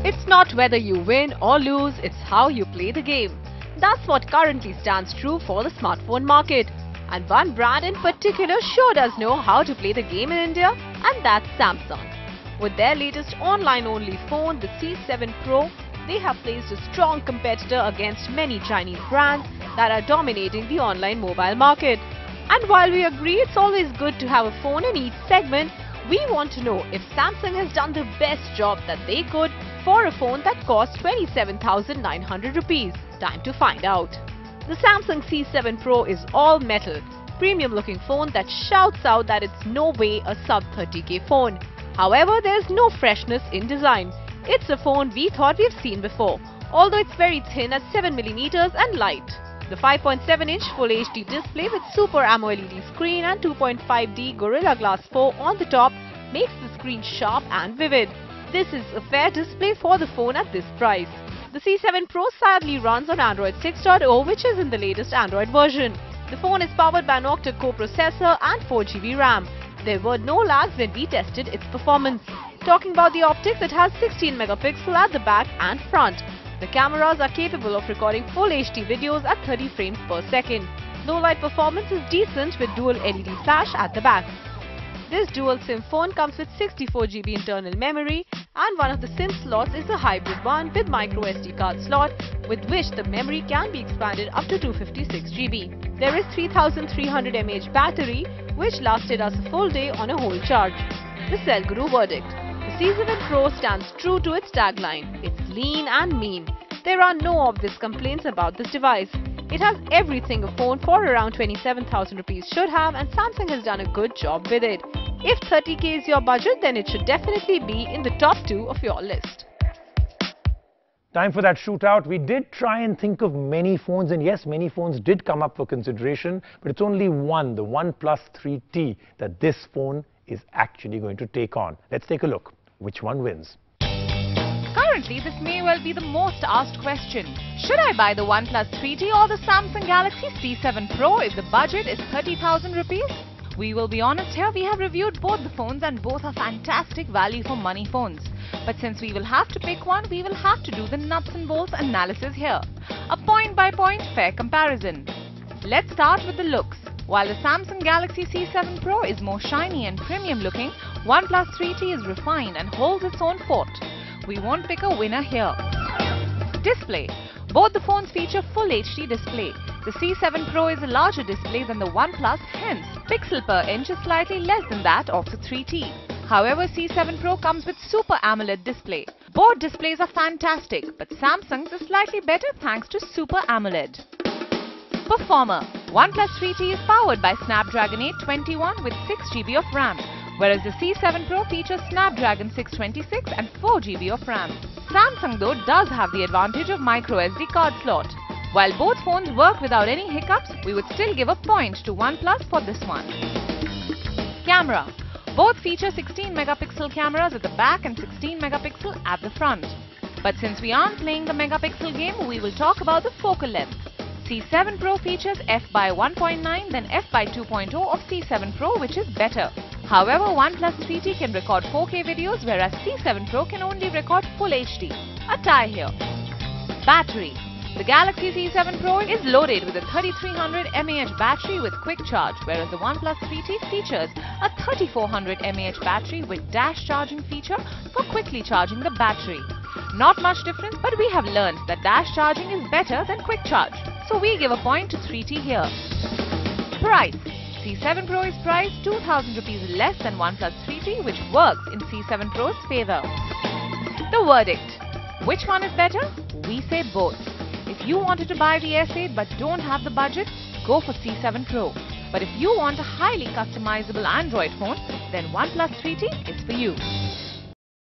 It's not whether you win or lose, it's how you play the game. That's what currently stands true for the smartphone market. And one brand in particular sure does know how to play the game in India, and that's Samsung. With their latest online-only phone, the C7 Pro, they have placed a strong competitor against many Chinese brands that are dominating the online mobile market. And while we agree it's always good to have a phone in each segment, we want to know if Samsung has done the best job that they could for a phone that costs 27,900 rupees. Time to find out. The Samsung C7 Pro is all metal, premium looking phone that shouts out that it's no way a sub 30k phone. However, there's no freshness in design. It's a phone we thought we've seen before, although it's very thin at 7mm and light. The 5.7-inch Full HD display with Super AMOLED screen and 2.5D Gorilla Glass 4 on the top makes the screen sharp and vivid. This is a fair display for the phone at this price. The C7 Pro sadly runs on Android 6.0, which is in the latest Android version. The phone is powered by an octa-core processor and 4GB RAM. There were no lags when we tested its performance. Talking about the optics, it has 16 megapixel at the back and front. The cameras are capable of recording full HD videos at 30 frames per second. Low light performance is decent with dual LED flash at the back. This dual SIM phone comes with 64GB internal memory, and one of the SIM slots is a hybrid one with micro SD card slot, with which the memory can be expanded up to 256GB. There is 3300 mAh battery, which lasted us a full day on a whole charge. The Cell Guru verdict. The C7 Pro stands true to its tagline. It's lean and mean. There are no obvious complaints about this device. It has everything a phone for around 27,000 rupees should have, and Samsung has done a good job with it. If 30k is your budget, then it should definitely be in the top 2 of your list. Time for that shootout. We did try and think of many phones, and yes, many phones did come up for consideration, but it's only one, the OnePlus 3T, that this phone is actually going to take on. Let's take a look. Which one wins? Currently, this may well be the most asked question. Should I buy the OnePlus 3T or the Samsung Galaxy C7 Pro if the budget is 30,000 rupees? We will be honest here, we have reviewed both the phones and both are fantastic value for money phones. But since we will have to pick one, we will have to do the nuts and bolts analysis here. A point-by-point fair comparison. Let's start with the looks. While the Samsung Galaxy C7 Pro is more shiny and premium looking, OnePlus 3T is refined and holds its own fort. We won't pick a winner here. Display. Both the phones feature Full HD display. The C7 Pro is a larger display than the OnePlus, hence pixel per inch is slightly less than that of the 3T. However, C7 Pro comes with Super AMOLED display. Both displays are fantastic, but Samsung's is slightly better thanks to Super AMOLED. Performer. OnePlus 3T is powered by Snapdragon 821 with 6GB of RAM, whereas the C7 Pro features Snapdragon 626 and 4GB of RAM. Samsung though does have the advantage of micro SD card slot. While both phones work without any hiccups, we would still give a point to OnePlus for this one. Camera. Both feature 16 megapixel cameras at the back and 16 megapixel at the front. But since we aren't playing the megapixel game, we will talk about the focal length. C7 Pro features f/1.9 then f/2.0 of C7 Pro, which is better. However, OnePlus 3T can record 4K videos, whereas C7 Pro can only record Full HD. A tie here. Battery. The Galaxy C7 Pro is loaded with a 3300 mAh battery with quick charge, whereas the OnePlus 3T features a 3400 mAh battery with dash charging feature for quickly charging the battery. Not much difference, but we have learned that dash charging is better than quick charge, so we give a point to 3T here. Price. C7 Pro is priced 2,000 rupees less than OnePlus 3T, which works in C7 Pro's favor. The verdict. Which one is better? We say both. If you wanted to buy the S8 but don't have the budget, go for C7 Pro. But if you want a highly customizable Android phone, then OnePlus 3T is for you.